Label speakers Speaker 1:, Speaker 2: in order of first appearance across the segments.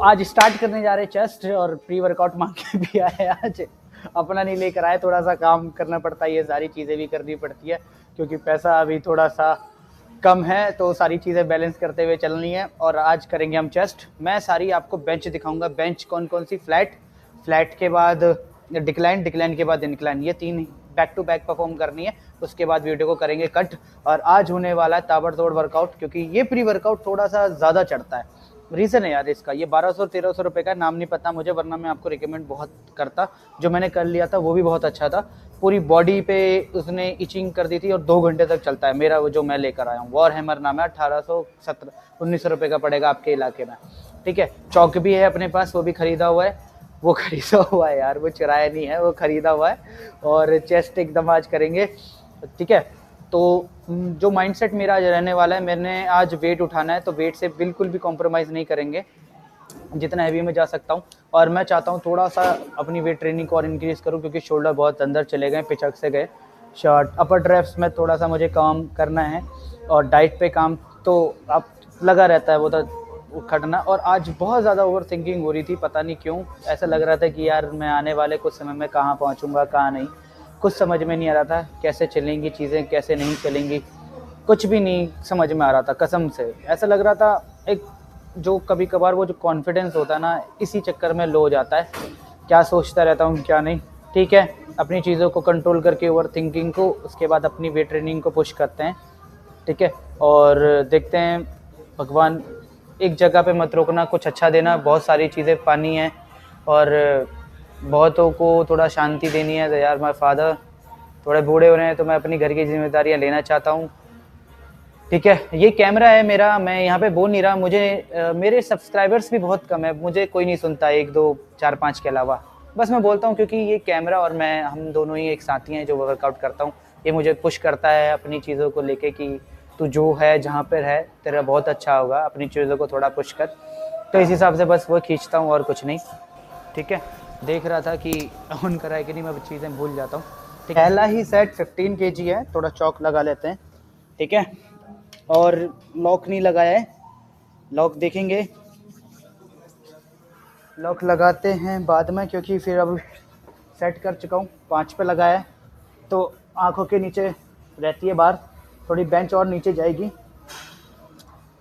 Speaker 1: आज स्टार्ट करने जा रहे चेस्ट, और प्री वर्कआउट मांग के भी आए आज, अपना नहीं लेकर आए। थोड़ा सा काम करना पड़ता है, ये सारी चीज़ें भी करनी पड़ती है क्योंकि पैसा अभी थोड़ा सा कम है, तो सारी चीज़ें बैलेंस करते हुए चलनी है। और आज करेंगे हम चेस्ट। मैं सारी आपको बेंच दिखाऊंगा, बेंच कौन कौन सी, फ्लैट के बाद डिक्लाइन के बाद इनक्लाइन, ये 3 बैक टू बैक परफॉर्म करनी है। उसके बाद वीडियो को करेंगे कट। और आज होने वाला है ताबड़तोड़ वर्कआउट, क्योंकि ये प्री वर्कआउट थोड़ा सा ज़्यादा चढ़ता है। रीज़न है यार इसका, ये 1200-1300 रुपये का, नाम नहीं पता मुझे, वरना मैं आपको रिकमेंड बहुत करता। जो मैंने कर लिया था वो भी बहुत अच्छा था, पूरी बॉडी पे उसने इचिंग कर दी थी और 2 घंटे तक चलता है। मेरा वो जो मैं लेकर आया हूँ वॉर हैमर नाम है, 1817-1900 रुपये का पड़ेगा आपके इलाके में। ठीक है, चौक भी है अपने पास, वो भी खरीदा हुआ है। वो खरीदा हुआ है यार, वो चुराया नहीं है, वो खरीदा हुआ है। और चेस्ट एकदम आज करेंगे। ठीक है, तो जो माइंडसेट मेरा आज रहने वाला है, मैंने आज वेट उठाना है, तो वेट से बिल्कुल भी कॉम्प्रोमाइज़ नहीं करेंगे, जितना हैवी में जा सकता हूँ। और मैं चाहता हूँ थोड़ा सा अपनी वेट ट्रेनिंग को और इंक्रीज़ करूँ, क्योंकि शोल्डर बहुत अंदर चले गए, पिचक से गए। शॉर्ट अपर ट्रैप्स में थोड़ा सा मुझे काम करना है, और डाइट पे काम तो अब लगा रहता है वो तो खटना। और आज बहुत ज़्यादा ओवर थिंकिंग हो रही थी, पता नहीं क्यों ऐसा लग रहा था कि यार मैं आने वाले कुछ समय में कहाँ पहुँचूँगा कहाँ नहीं, कुछ समझ में नहीं आ रहा था। कैसे चलेंगी चीज़ें, कैसे नहीं चलेंगी, कुछ भी नहीं समझ में आ रहा था कसम से। ऐसा लग रहा था, एक जो कभी कभार वो जो कॉन्फिडेंस होता है ना, इसी चक्कर में लो हो जाता है, क्या सोचता रहता हूँ क्या नहीं। ठीक है, अपनी चीज़ों को कंट्रोल करके ओवर थिंकिंग को, उसके बाद अपनी वेट ट्रेनिंग को पुश करते हैं। ठीक है, और देखते हैं, भगवान एक जगह पे मत रोकना, कुछ अच्छा देना। बहुत सारी चीज़ें पानी है और बहुतों को थोड़ा शांति देनी है। तो यार माय फादर थोड़े बूढ़े हो रहे हैं, तो मैं अपनी घर की जिम्मेदारियां लेना चाहता हूँ। ठीक है, ये कैमरा है मेरा, मैं यहाँ पे बोल नहीं रहा, मुझे मेरे सब्सक्राइबर्स भी बहुत कम है, मुझे कोई नहीं सुनता, 1 2 4 5 के अलावा। बस मैं बोलता हूँ क्योंकि ये कैमरा और मैं, हम दोनों ही एक साथी हैं जो वर्कआउट करता हूँ। ये मुझे पुश करता है अपनी चीज़ों को लेके कि तू जो है जहाँ पर है तेरा बहुत अच्छा होगा, अपनी चीज़ों को थोड़ा पुश कर। तो इस हिसाब से बस वो खींचता हूँ और कुछ नहीं। ठीक है, देख रहा था कि ऑन करा है कि नहीं, मैं चीज़ें भूल जाता हूँ। ठीक है, पहला ही सेट 15 kg है, थोड़ा चौक लगा लेते हैं। ठीक है, और लॉक नहीं लगाया है, लॉक देखेंगे, लॉक लगाते हैं बाद में, क्योंकि फिर अब सेट कर चुका हूँ, 5 पे लगाया है तो आंखों के नीचे रहती है बार, थोड़ी बेंच और नीचे जाएगी।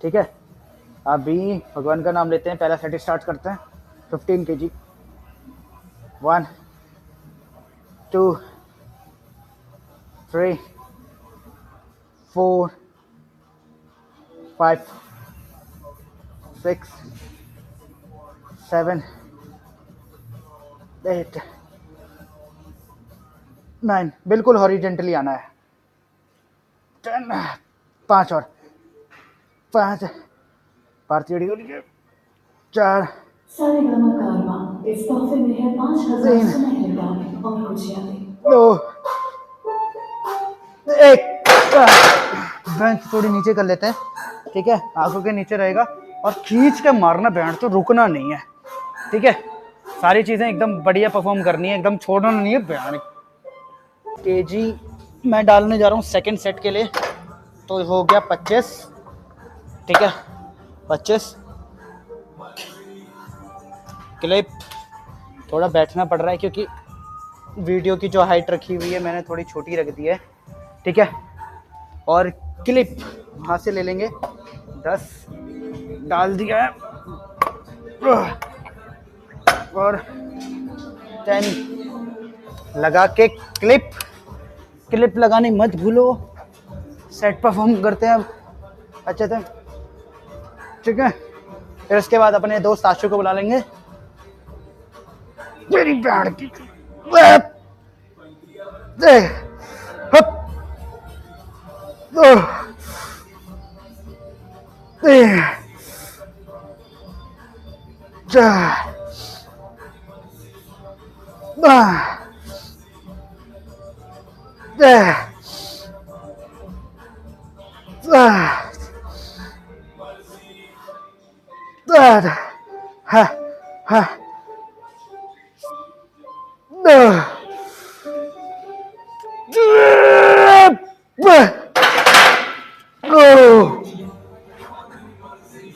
Speaker 1: ठीक है, अभी भगवान का नाम लेते हैं, पहला सेट स्टार्ट करते हैं। 15 kg, 1 2 3 4 5 6 7 8 9, बिल्कुल हॉरिजेंटली आना है। 10, 5 और 5, भारतीय 4 2 1। बेंच थोड़ी नीचे कर लेते हैं। ठीक है, आंखों के नीचे रहेगा और खींच के मारना बैंड, तो रुकना नहीं है। ठीक है, सारी चीज़ें एकदम बढ़िया परफॉर्म करनी है, एकदम छोड़ना नहीं है बैंड। केजी मैं डालने जा रहा हूँ सेकंड सेट के लिए, तो हो गया 25। ठीक है, 25 क्लिप। थोड़ा बैठना पड़ रहा है क्योंकि वीडियो की जो हाइट रखी हुई है मैंने थोड़ी छोटी रख दी है। ठीक है, और क्लिप वहाँ से ले लेंगे, 10 डाल दिया है, और 10 लगा के क्लिप लगानी मत भूलो। सेट परफॉर्म करते हैं अब अच्छे से। ठीक है, फिर उसके बाद अपने दोस्त आशु को बुला लेंगे। मेरी बैंड की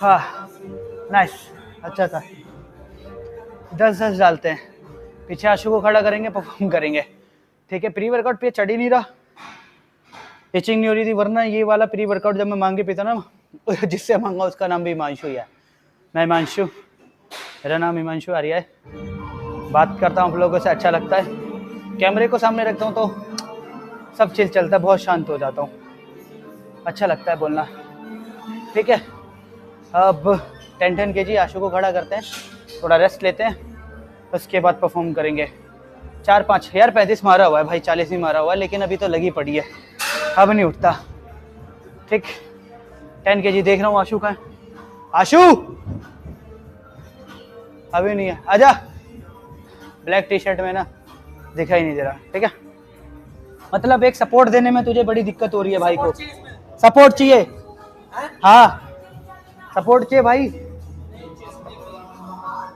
Speaker 1: हाँ नाइस, अच्छा था। 10-10 डालते हैं, पीछे आशु को खड़ा करेंगे, परफॉर्म करेंगे, ठीक है। प्री वर्कआउट पे चढ़ ही नहीं रहा, इचिंग नहीं हो रही थी, वरना ये वाला प्री वर्कआउट जब मैं मांग के पीता ना, जिससे मांगा उसका नाम भी हिमांशु ही है। मैं हिमांशु, मेरा नाम हिमांशु आर्या है, बात करता हूँ आप लोगों से, अच्छा लगता है। कैमरे को सामने रखता हूँ तो सब चीज़ चलता है, बहुत शांत हो जाता हूँ, अच्छा लगता है बोलना, ठीक है। अब 10-10 kg आशु को खड़ा करते हैं, थोड़ा रेस्ट लेते हैं, उसके बाद परफॉर्म करेंगे। 4-5 यार 35 मारा हुआ है भाई, 40 ही मारा हुआ है, लेकिन अभी तो लगी पड़ी है, अब नहीं उठता, ठीक। 10 kg देख रहा हूँ आशु का है, आशु अभी नहीं है, आजा, ब्लैक टी शर्ट में ना दिखाई नहीं दे रहा, ठीक है। मतलब एक सपोर्ट देने में तुझे बड़ी दिक्कत हो रही है भाई को, सपोर्ट चाहिए, हाँ सपोर्ट चाहिए भाई,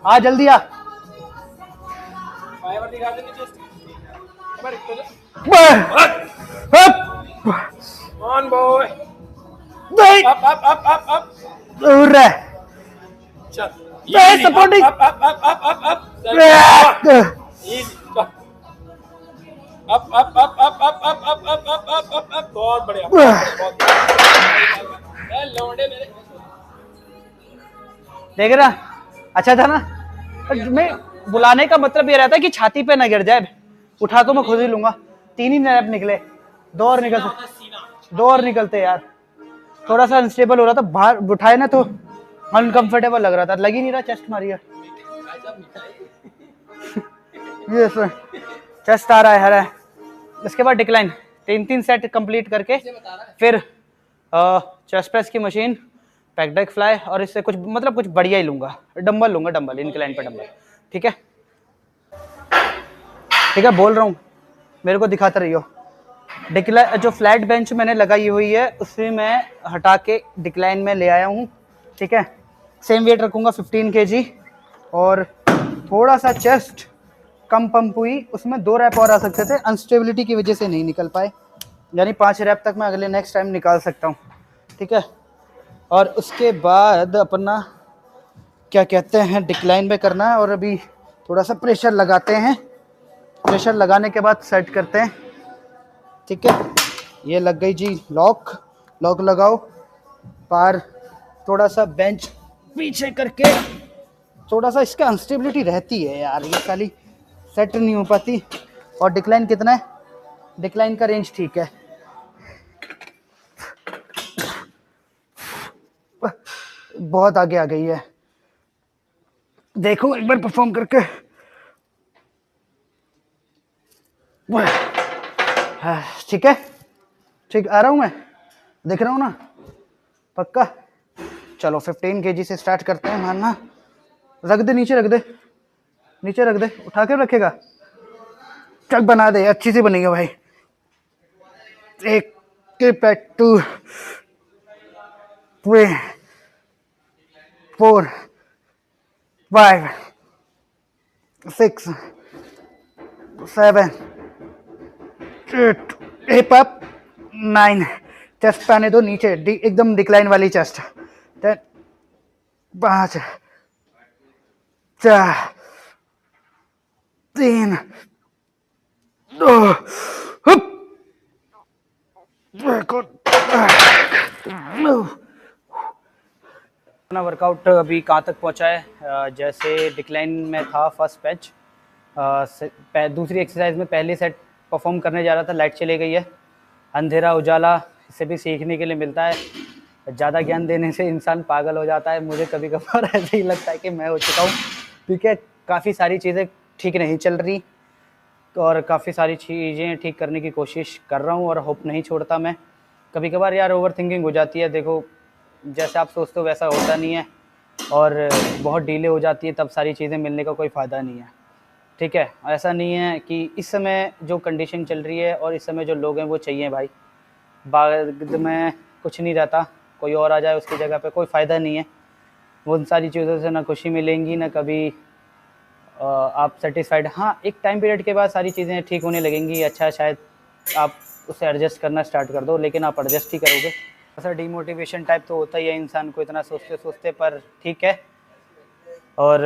Speaker 1: आ जल्दी आ।
Speaker 2: On boy.
Speaker 1: नहीं
Speaker 2: Up, up, up, up, up.
Speaker 1: दूर रह,
Speaker 2: Chal.
Speaker 1: नहीं
Speaker 2: Easy.
Speaker 1: Supporting,
Speaker 2: Up, up, up, up, up, up. Chal. Easy. Chal. Up, up, up, up, up, up, up, up, up, up, up, up. बहुत बढ़िया, बहुत बढ़िया। लौंडे मेरे।
Speaker 1: देख रहा, अच्छा था ना। मैं बुलाने का मतलब ये रहता है कि छाती पे ना गिर जाए, उठा तो मैं खुद ही लूंगा। 3 ही रैप निकले, 2 और निकलते, 2 और निकलते यार, थोड़ा सा अनस्टेबल हो रहा था, बाहर उठाए ना तो अनकंफर्टेबल लग रहा था, लग ही नहीं रहा, चेस्ट मारी है ये चेस्ट आ रहा है, हरा है। इसके बाद डिक्लाइन 3-3 सेट कंप्लीट करके फिर चेस्ट प्रेस की मशीन, पैक डेक फ्लाई, और इससे कुछ मतलब कुछ बढ़िया ही लूंगा, डंबल लूंगा, डंबल इंक्लाइन पे डंबल, ठीक है ठीक है, बोल रहा हूँ, मेरे को दिखाते रहियो। डिक्लाइन जो फ्लैट बेंच मैंने लगाई हुई है उसमें मैं हटा के डिक्लाइन में ले आया हूँ, ठीक है। सेम वेट रखूँगा 15 kg, और थोड़ा सा चेस्ट कम पंप हुई, उसमें 2 रैप और आ सकते थे, अनस्टेबिलिटी की वजह से नहीं निकल पाए, यानी 5 रैप तक मैं अगले नेक्स्ट टाइम निकाल सकता हूँ, ठीक है। और उसके बाद अपना क्या कहते हैं डिक्लाइन में करना है, और अभी थोड़ा सा प्रेशर लगाते हैं, प्रेशर लगाने के बाद सेट करते हैं, ठीक है। ये लग गई जी लॉक, लॉक लगाओ, पार थोड़ा सा बेंच पीछे करके, थोड़ा सा इसका अनस्टेबिलिटी रहती है यार, ये खाली सेट नहीं हो पाती। और डिक्लाइन कितना है, डिक्लाइन का रेंज ठीक है, बहुत आगे आ गई है, देखो एक बार परफॉर्म करके, ठीक है, ठीक आ रहा हूँ मैं, दिख रहा हूँ ना, पक्का। चलो 15 kg से स्टार्ट करते हैं मारना, रख दे नीचे, रख दे नीचे, रख दे, उठा के रखेगा, चक बना दे, अच्छी सी बनेगी भाई। 1 2 3 4 5 6 7 8 हिप अप 9, चेस्ट पे आने दो नीचे, एकदम डिक्लाइन वाली चेस्ट, 5 4 3 2 अपना वर्कआउट अभी कहाँ तक पहुँचा है, जैसे डिक्लाइन में था फर्स्ट पैच, दूसरी एक्सरसाइज में पहले सेट परफॉर्म करने जा रहा था, लाइट चली गई है, अंधेरा उजाला इससे भी सीखने के लिए मिलता है, ज़्यादा ज्ञान देने से इंसान पागल हो जाता है, मुझे कभी कभार ऐसे ही लगता है कि मैं हो चुका हूँ, ठीक है। काफ़ी सारी चीज़ें ठीक नहीं चल रही, और काफ़ी सारी चीज़ें ठीक करने की कोशिश कर रहा हूँ, और होप नहीं छोड़ता मैं। कभी कभार यार ओवर थिंकिंग हो जाती है, देखो जैसे आप सोचते हो वैसा होता नहीं है, और बहुत डिले हो जाती है, तब सारी चीज़ें मिलने का कोई फ़ायदा नहीं है, ठीक है। ऐसा नहीं है कि इस समय जो कंडीशन चल रही है और इस समय जो लोग हैं वो चाहिए भाई, बाद में कुछ नहीं रहता, कोई और आ जाए उसकी जगह पे, कोई फ़ायदा नहीं है, वो उन सारी चीज़ों से ना खुशी मिलेंगी ना कभी आप सेटिस्फाइड। हाँ एक टाइम पीरियड के बाद सारी चीज़ें ठीक होने लगेंगी, अच्छा शायद आप उसे एडजस्ट करना स्टार्ट कर दो, लेकिन आप एडजस्ट ही करोगे, ऐसा डीमोटिवेशन टाइप तो होता ही है इंसान को इतना सोचते सोचते, पर ठीक है। और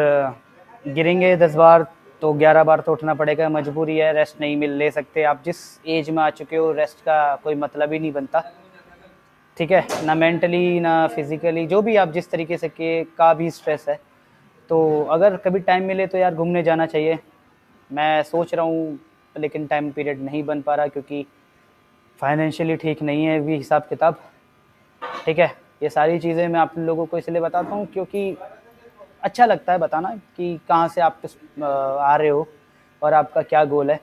Speaker 1: गिरेंगे 10 बार तो 11 बार तो उठना पड़ेगा, मजबूरी है, रेस्ट नहीं मिल ले सकते। आप जिस एज में आ चुके हो रेस्ट का कोई मतलब ही नहीं बनता, ठीक है, ना मेंटली ना फिजिकली, जो भी आप जिस तरीके से के का भी स्ट्रेस है। तो अगर कभी टाइम मिले तो यार घूमने जाना चाहिए। मैं सोच रहा हूँ लेकिन टाइम पीरियड नहीं बन पा रहा क्योंकि फाइनेंशियली ठीक नहीं है भी हिसाब किताब, ठीक है। ये सारी चीज़ें मैं आप लोगों को इसलिए बताता हूँ क्योंकि अच्छा लगता है बताना कि कहाँ से आप आ रहे हो और आपका क्या गोल है।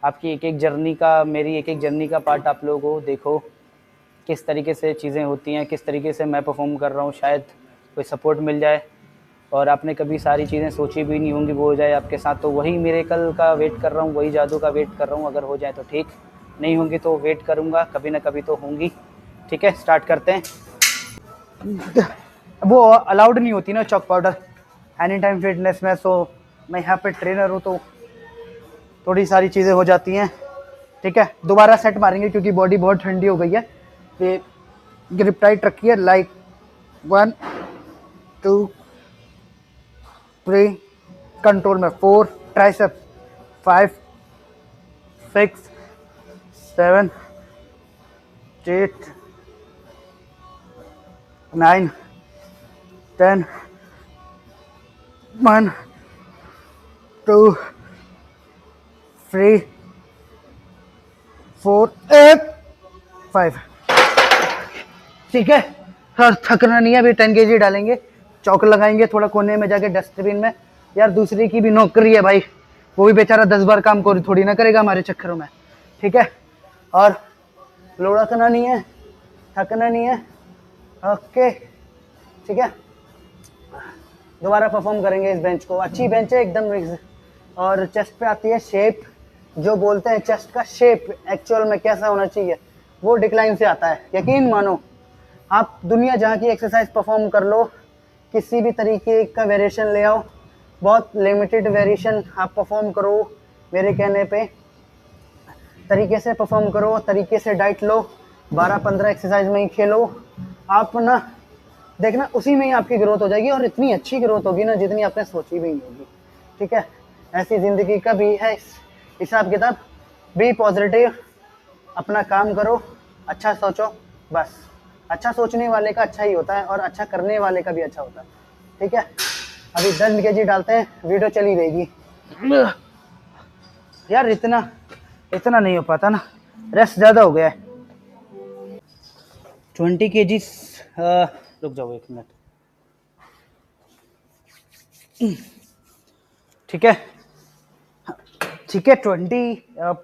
Speaker 1: आपकी एक एक जर्नी का, मेरी एक एक जर्नी का पार्ट आप लोग हो, देखो किस तरीके से चीज़ें होती हैं, किस तरीके से मैं परफॉर्म कर रहा हूँ, शायद कोई सपोर्ट मिल जाए। और आपने कभी सारी चीज़ें सोची भी नहीं होंगी वो हो जाए आपके साथ, तो वही मिरेकल का वेट कर रहा हूँ, वही जादू का वेट कर रहा हूँ। अगर हो जाए तो ठीक, नहीं होंगी तो वेट करूँगा, कभी ना कभी तो होंगी। ठीक है, स्टार्ट करते हैं। वो अलाउड नहीं होती ना chalk powder any time fitness में, सो मैं यहाँ पे ट्रेनर हूँ तो थोड़ी सारी चीज़ें हो जाती हैं। ठीक है, दोबारा सेट मारेंगे क्योंकि बॉडी बहुत ठंडी हो गई है। ये ग्रिप टाइट रखिए, लाइक 1 2 3 कंट्रोल में 4 ट्राइसेप 5 6 7 8 9 10 1 2 3 4 8 5। ठीक है, सर थकना नहीं है। अभी 10 kg डालेंगे, चौक लगाएंगे थोड़ा कोने में जाके डस्टबिन में। यार दूसरे की भी नौकरी है भाई, वो भी बेचारा 10 बार काम थोड़ी ना करेगा हमारे चक्करों में। ठीक है, और लुढ़कना नहीं है, थकना नहीं है। ओके ठीक है, दोबारा परफॉर्म करेंगे इस बेंच को। अच्छी बेंच है एकदम। और चेस्ट पे आती है शेप, जो बोलते हैं चेस्ट का शेप एक्चुअल में कैसा होना चाहिए वो डिक्लाइन से आता है। यकीन मानो, आप दुनिया जहाँ की एक्सरसाइज परफॉर्म कर लो, किसी भी तरीके का वेरिएशन ले आओ, बहुत लिमिटेड वेरिएशन आप परफॉर्म करो, मेरे कहने पे तरीके से परफॉर्म करो, तरीके से डाइट लो, 12-15 एक्सरसाइज में ही खेलो, आप ना देखना उसी में ही आपकी ग्रोथ हो जाएगी। और इतनी अच्छी ग्रोथ होगी ना जितनी आपने सोची भी नहीं होगी। ठीक है, ऐसी ज़िंदगी का भी है हिसाब किताब। बी पॉजिटिव, अपना काम करो, अच्छा सोचो, बस। अच्छा सोचने वाले का अच्छा ही होता है और अच्छा करने वाले का भी अच्छा होता है। ठीक है, अभी 10 kg डालते हैं, वीडियो चली रहेगी। यार इतना नहीं हो पाता ना, रेस्ट ज़्यादा हो गया है। 20 kg, रुक जाओ 1 मिनट। ठीक है ठीक है,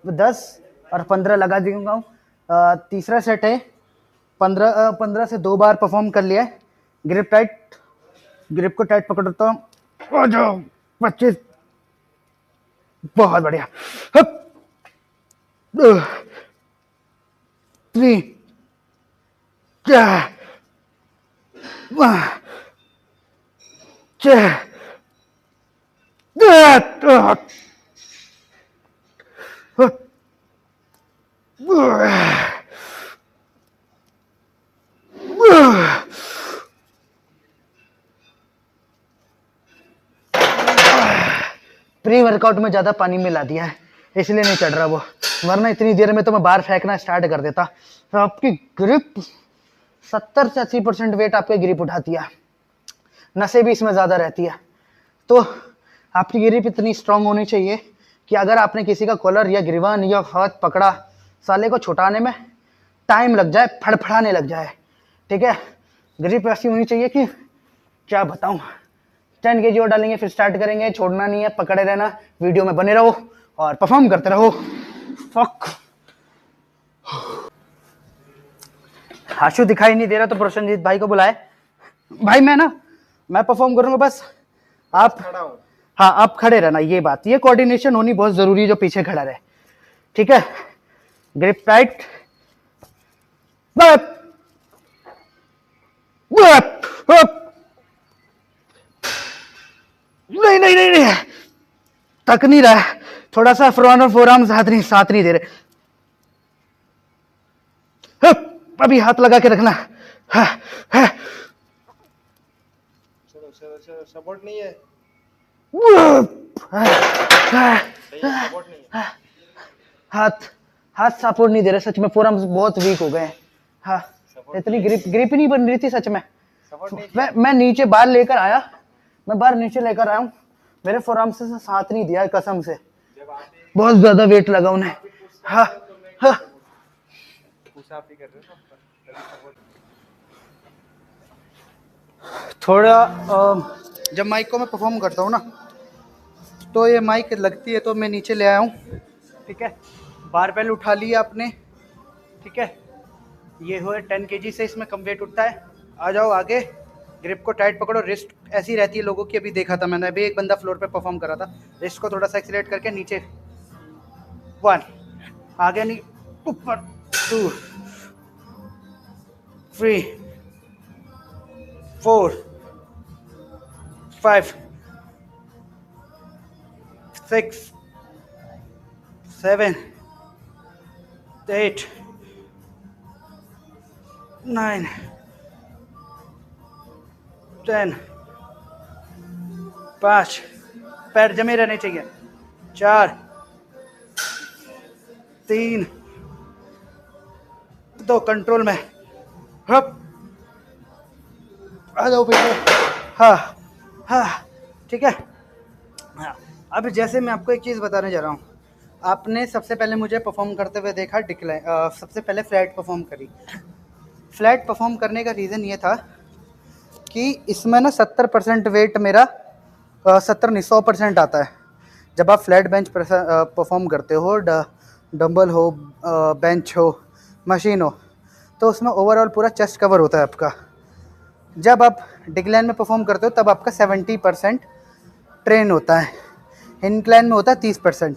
Speaker 1: 10 और 15 लगा दूंगा। तीसरा सेट है 15 से 2 बार परफॉर्म कर लिया है। ग्रिप टाइट, ग्रिप को टाइट पकड़ता हूँ। आ जाओ 25, बहुत बढ़िया। 3 4 6 प्री वर्कआउट में ज़्यादा पानी मिला दिया है इसलिए नहीं चढ़ रहा वो, वरना इतनी देर में तो मैं बाहर फेंकना स्टार्ट कर देता। तो आपकी ग्रिप 70 से 80% वेट आपके ग्रिप उठाती है, नसें भी इसमें ज़्यादा रहती है। तो आपकी ग्रिप इतनी स्ट्रांग होनी चाहिए कि अगर आपने किसी का कॉलर या गिरवान या हाथ पकड़ा, साले को छुटाने में टाइम लग जाए, फड़फड़ाने लग जाए। ठीक है, ग्रिप ऐसी होनी चाहिए कि क्या बताऊं। 10 kg और डालेंगे, फिर स्टार्ट करेंगे, छोड़ना नहीं है, पकड़े रहना, वीडियो में बने रहो और परफॉर्म करते रहो। फक आशु दिखाई नहीं दे रहा तो प्रसन्नजीत भाई को बुलाए। भाई मैं परफॉर्म करूंगा, बस आप खड़ा हो। हाँ, आप खड़े रहना, ये बात, ये कोऑर्डिनेशन होनी बहुत जरूरी है जो पीछे खड़ा रहे। ठीक है, ग्रिप टाइट, नहीं नहीं नहीं नहीं, तक नहीं रहा है, थोड़ा सा फ्रंट और फोरआर्म साथ नहीं दे रहे। अभी हाथ लगा के रखना।
Speaker 3: सपोर्ट नहीं है।
Speaker 1: हाथ हाथ सपोर्ट नहीं दे रहे सच में, फोरआर्म्स बहुत वीक हो गए हैं। हाँ इतनी ग्रिप नहीं बन रही थी सच में। मैं नीचे बाहर लेकर आया, मैं बाहर नीचे लेकर आया हूँ, मेरे फोरआर्म्स से साथ नहीं दिया कसम से, बहुत ज्यादा वेट लगा उन्हें। हाँ हाँ थोड़ा जब माइक को मैं परफॉर्म करता हूँ ना तो ये माइक लगती है तो मैं नीचे ले आया हूँ, ठीक है। बारबेल उठा लिया आपने, ठीक है। ये हो 10 kg से इसमें कम वेट उठता है। आ जाओ आगे, ग्रिप को टाइट पकड़ो, रिस्ट ऐसी रहती है लोगों की, अभी देखा था मैंने, अभी एक बंदा फ्लोर पे परफॉर्म करा था। रिस्ट को थोड़ा सा एक्सीलेट करके नीचे 1, आगे नहीं ऊपर 2 3 4 5 6 7 8 9 10, 5, पैर जमे रहने चाहिए, 4 3 2, कंट्रोल में, हप आ जाओ पीछे। हाँ हाँ ठीक है। हाँ अब जैसे मैं आपको एक चीज़ बताने जा रहा हूँ, आपने सबसे पहले मुझे परफॉर्म करते हुए देखा डिक्लाइन, सबसे पहले फ्लैट परफॉर्म करी। फ्लैट परफॉर्म करने का रीज़न ये था कि इसमें ना 70% वेट मेरा 70 नहीं 100% आता है। जब आप फ्लैट बेंच परफॉर्म करते हो, डंबल हो, बेंच हो, मशीन हो, तो उसमें ओवरऑल पूरा चेस्ट कवर होता है आपका। जब आप डिक्लाइन में परफॉर्म करते हो तब आपका 70% ट्रेन होता है, इंक्लाइन में होता है 30%।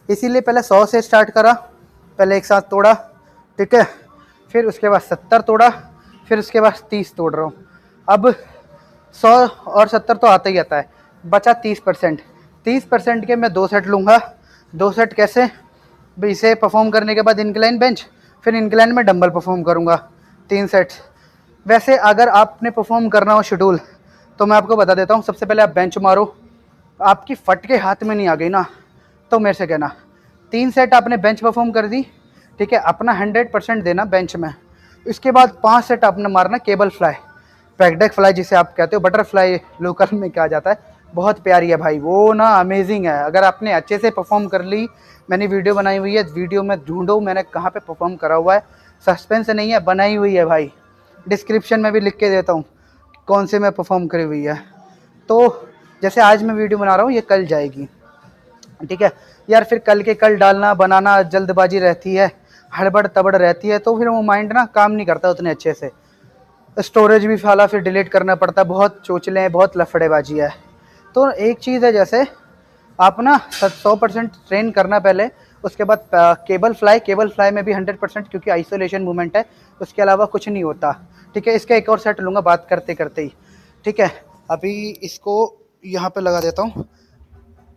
Speaker 1: इसीलिए पहले 100 से स्टार्ट करा, पहले एक साथ तोड़ा, ठीक है, फिर उसके बाद 70 तोड़ा, फिर उसके बाद 30 तोड़ रहा हूँ। अब 100 और 70 तो आता ही आता है, बचा 30%। 30% के मैं 2 सेट लूँगा। 2 सेट कैसे? इसे परफॉर्म करने के बाद इंक्लाइन बेंच, फिर इंक्लाइन में डंबल परफॉर्म करूँगा 3 सेट्स। वैसे अगर आपने परफॉर्म करना हो शेड्यूल तो मैं आपको बता देता हूँ, सबसे पहले आप बेंच मारो, आपकी फट के हाथ में नहीं आ गई ना तो मेरे से कहना। 3 सेट आपने बेंच परफॉर्म कर दी, ठीक है, अपना 100% देना बेंच में। इसके बाद 5 सेट आपने मारना केबल फ्लाई, पैकडेक फ्लाई जिसे आप कहते हो, बटरफ्लाई लोकल में कहा जाता है, बहुत प्यारी है भाई वो ना, अमेजिंग है। अगर आपने अच्छे से परफॉर्म कर ली, मैंने वीडियो बनाई हुई है, वीडियो में ढूंढो मैंने कहाँ पे परफॉर्म करा हुआ है, सस्पेंस नहीं है, बनाई हुई है भाई, डिस्क्रिप्शन में भी लिख के देता हूँ कौन से में परफॉर्म करी हुई है। तो जैसे आज मैं वीडियो बना रहा हूँ, ये कल जाएगी, ठीक है यार। फिर कल के कल डालना बनाना, जल्दबाजी रहती है, हड़बड़ तबड़ रहती है, तो फिर वो माइंड ना काम नहीं करता उतने अच्छे से, स्टोरेज भी फाला, फिर डिलीट करना पड़ता, बहुत चोचले, बहुत लफड़ेबाजी है। तो एक चीज़ है, जैसे आप ना 100% ट्रेन करना पहले, उसके बाद केबल फ्लाई में भी 100%, क्योंकि आइसोलेशन मूवमेंट है, उसके अलावा कुछ नहीं होता, ठीक है। इसका एक और सेट लूँगा बात करते करते ही, ठीक है। अभी इसको यहाँ पे लगा देता हूँ,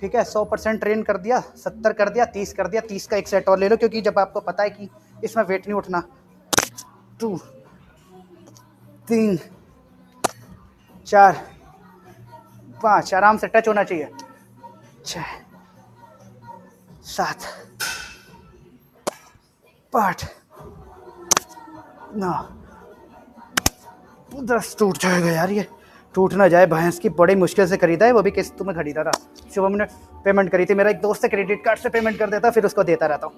Speaker 1: ठीक है। 100% ट्रेन कर दिया, 70 कर दिया, 30 कर दिया, 30 का एक सेट और ले लो, क्योंकि जब आपको पता है कि इसमें वेट नहीं उठना। 2 3 4 5, आराम से टच होना चाहिए, 6 7 8 9 10। टूट जाएगा यार, ये टूट ना जाए, भैंस की बड़ी मुश्किल से खरीदा है, वो भी किस्त में खरीदा था। शुभम ने पेमेंट करी थी, मेरा एक दोस्त से क्रेडिट कार्ड से पेमेंट कर देता, फिर उसको देता रहता हूँ।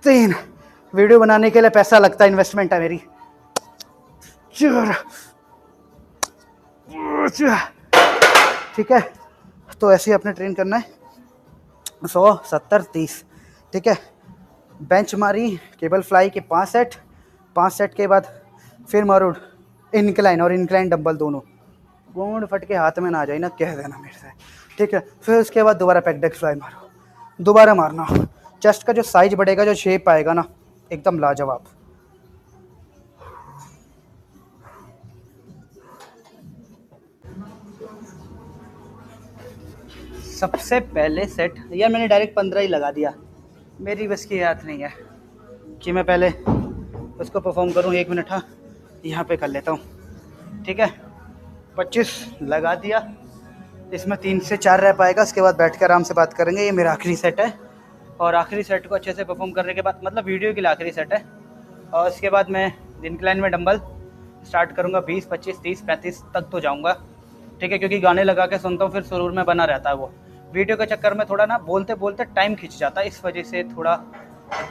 Speaker 1: 3 वीडियो बनाने के लिए पैसा लगता है, इन्वेस्टमेंट है मेरी। 4 ठीक है। तो ऐसे ही आपने ट्रेन करना है, 100 70 30, ठीक है। बेंच मारी, केबल फ्लाई के 5 सेट, 5 सेट के बाद फिर मारो इंक्लाइन और इंक्लाइन डंबल दोनों, गोंड फट के हाथ में ना आ जाए ना, कह देना मेरे से, ठीक है। फिर उसके बाद दोबारा पैकडेक फ्लाई मारो, दोबारा मारना, चेस्ट का जो साइज बढ़ेगा, जो शेप आएगा ना, एकदम लाजवाब। सबसे पहले सेट यार मैंने डायरेक्ट 15 ही लगा दिया, मेरी बस की याद नहीं है कि मैं पहले उसको परफॉर्म करूँ। 1 मिनट, हाँ यहाँ पे कर लेता हूँ, ठीक है। 25 लगा दिया, इसमें 3 से 4 रह पाएगा, उसके बाद बैठ के आराम से बात करेंगे। ये मेरा आखिरी सेट है और आखिरी सेट को अच्छे से परफॉर्म करने के बाद, मतलब वीडियो के लिए आखिरी सेट है, और उसके बाद मैं इंक्लाइन में डंबल स्टार्ट करूँगा 20, 25, 30, 35 तक तो जाऊँगा, ठीक है, क्योंकि गाने लगा के सुनता हूँ फिर सुरूर में बना रहता है वो। वीडियो के चक्कर में थोड़ा ना बोलते बोलते टाइम खिंच जाता है, इस वजह से थोड़ा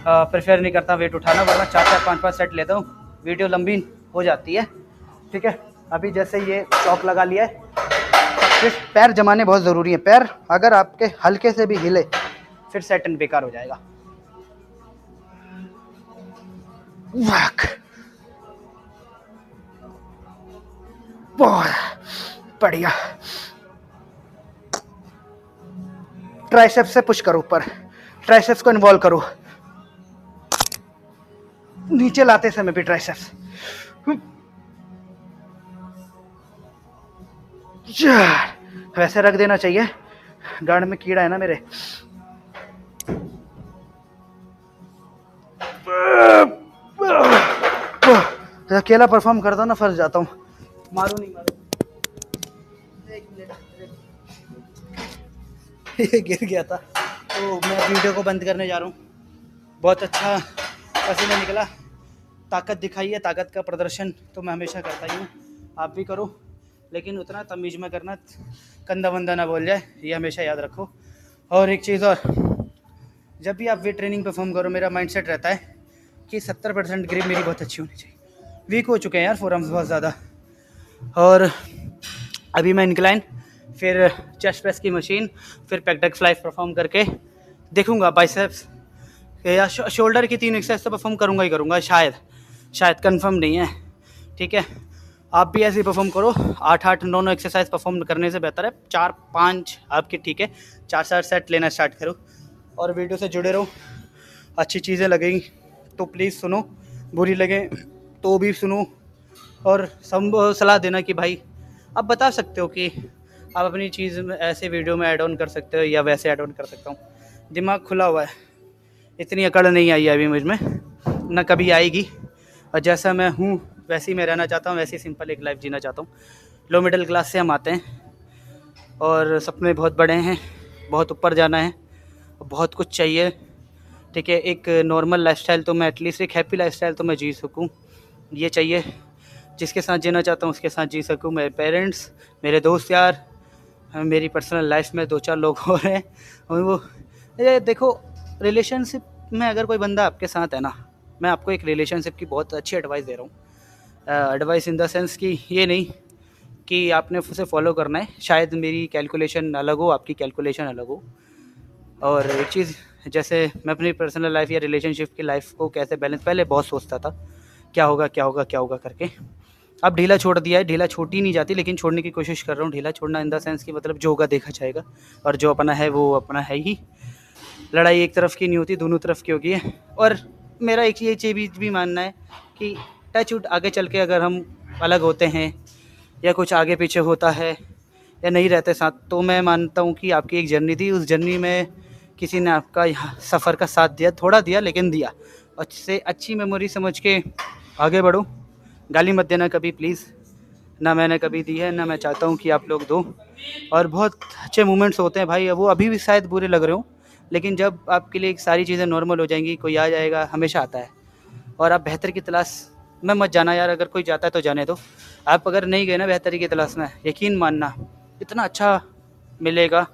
Speaker 1: प्रेफर नहीं करता वेट उठाना, वरना 4-4, 5-5 सेट लेता हूँ, वीडियो लंबी हो जाती है, ठीक है। अभी जैसे ये चौक लगा लिया है, फिर पैर जमाने बहुत ज़रूरी है। पैर अगर आपके हल्के से भी हिले फिर सेट बेकार हो जाएगा। बहुत बढ़िया। ट्राइसेप्स से पुश करो ऊपर, ट्राइसेप्स को इन्वॉल्व करो, नीचे लाते समय भी ट्राइसेप्स। वैसे रख देना चाहिए, गार्ड में कीड़ा है ना मेरे। अकेला परफॉर्म करता हूँ ना फंस जाता हूँ। मारू नहीं मारू, एक मिनट, ये गिर गया था तो मैं वीडियो को बंद करने जा रहा हूँ। बहुत अच्छा पसीना निकला, ताकत दिखाई है, ताकत का प्रदर्शन तो मैं हमेशा करता ही हूँ, आप भी करो, लेकिन उतना तमीज़ में करना, कंधा वंदा ना बोल जाए, ये हमेशा याद रखो। और एक चीज़ और, जब भी आप वेट ट्रेनिंग परफॉर्म करो, मेरा माइंडसेट रहता है कि 70% ग्रिप मेरी बहुत अच्छी होनी चाहिए। वीक हो चुके हैं यार फोरआर्म्स बहुत ज़्यादा। और अभी मैं इंक्लाइन, फिर चेस्ट प्रेस की मशीन, फिर पेक्डेक फ्लाई परफॉर्म करके देखूंगा, बाइसेप्स या शोल्डर की 3 एक्सरसाइज तो परफॉर्म करूंगा ही करूंगा, शायद कंफर्म नहीं है, ठीक है। आप भी ऐसे ही परफॉर्म करो, 8-8, 9-9 एक्सरसाइज परफॉर्म करने से बेहतर है 4-5 आपकी, ठीक है, 4-4 सेट लेना स्टार्ट करो और वीडियो से जुड़े रहो। अच्छी चीज़ें लगेंगी तो प्लीज़ सुनो, बुरी लगे तो भी सुनो, और सब सलाह देना कि भाई आप बता सकते हो कि आप अपनी चीज़ में ऐसे वीडियो में ऐड ऑन कर सकते हो या वैसे ऐड ऑन कर सकता हूँ। दिमाग खुला हुआ है, इतनी अकड़ नहीं आई है अभी मुझ में, ना कभी आएगी, और जैसा मैं हूँ वैसे ही मैं रहना चाहता हूँ, वैसे ही सिंपल एक लाइफ जीना चाहता हूँ। लो मिडिल क्लास से हम आते हैं और सपने बहुत बड़े हैं, बहुत ऊपर जाना है, बहुत कुछ चाहिए, ठीक है। एक नॉर्मल लाइफस्टाइल तो मैं, एटलीस्ट एक हैप्पी लाइफस्टाइल तो मैं जी सकूं, ये चाहिए। जिसके साथ जीना चाहता हूँ उसके साथ जी सकूं, मेरे पेरेंट्स, मेरे दोस्त यार, मेरी पर्सनल लाइफ में 2-4 लोग और हैं, और वो ये देखो, रिलेशनशिप में अगर कोई बंदा आपके साथ है ना, मैं आपको एक रिलेशनशिप की बहुत अच्छी एडवाइस दे रहा हूँ। एडवाइस इन द सेंस कि ये नहीं कि आपने उसे फॉलो करना है, शायद मेरी कैलकुलेशन अलग हो, आपकी कैलकुलेशन अलग हो। और एक चीज़, जैसे मैं अपनी पर्सनल लाइफ या रिलेशनशिप की लाइफ को कैसे बैलेंस, पहले बहुत सोचता था क्या होगा करके, अब ढीला छोड़ दिया है। ढीला छोटी नहीं जाती, लेकिन छोड़ने की कोशिश कर रहा हूँ। ढीला छोड़ना इन द सेंस कि मतलब जो होगा देखा जाएगा, और जो अपना है वो अपना है ही। लड़ाई एक तरफ की नहीं होती, दोनों तरफ की होगी है। और मेरा एक ये चीज़ भी मानना है कि टच वुड आगे चल के अगर हम अलग होते हैं या कुछ आगे पीछे होता है या नहीं रहते साथ, तो मैं मानता हूँ कि आपकी एक जर्नी थी, उस जर्नी में किसी ने आपका यहाँ सफ़र का साथ दिया, थोड़ा दिया लेकिन दिया। अच्छे अच्छी मेमोरी समझ के आगे बढ़ो, गाली मत देना कभी प्लीज़, ना मैंने कभी दी है, ना मैं चाहता हूँ कि आप लोग दो। और बहुत अच्छे मोमेंट्स होते हैं भाई, वो अभी भी शायद बुरे लग रहे हो, लेकिन जब आपके लिए सारी चीज़ें नॉर्मल हो जाएंगी, कोई आ जाएगा, हमेशा आता है। और आप बेहतर की तलाश में मत जाना यार, अगर कोई जाता है तो जाने दो। आप अगर नहीं गए ना बेहतरी की तलाश में, यकीन मानना इतना अच्छा मिलेगा,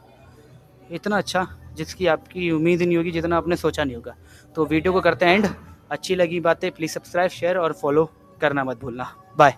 Speaker 1: इतना अच्छा जिसकी आपकी उम्मीद नहीं होगी, जितना आपने सोचा नहीं होगा। तो वीडियो को करते हैं एंड। अच्छी लगी बातें प्लीज़ सब्सक्राइब, शेयर और फॉलो करना मत भूलना। बाय।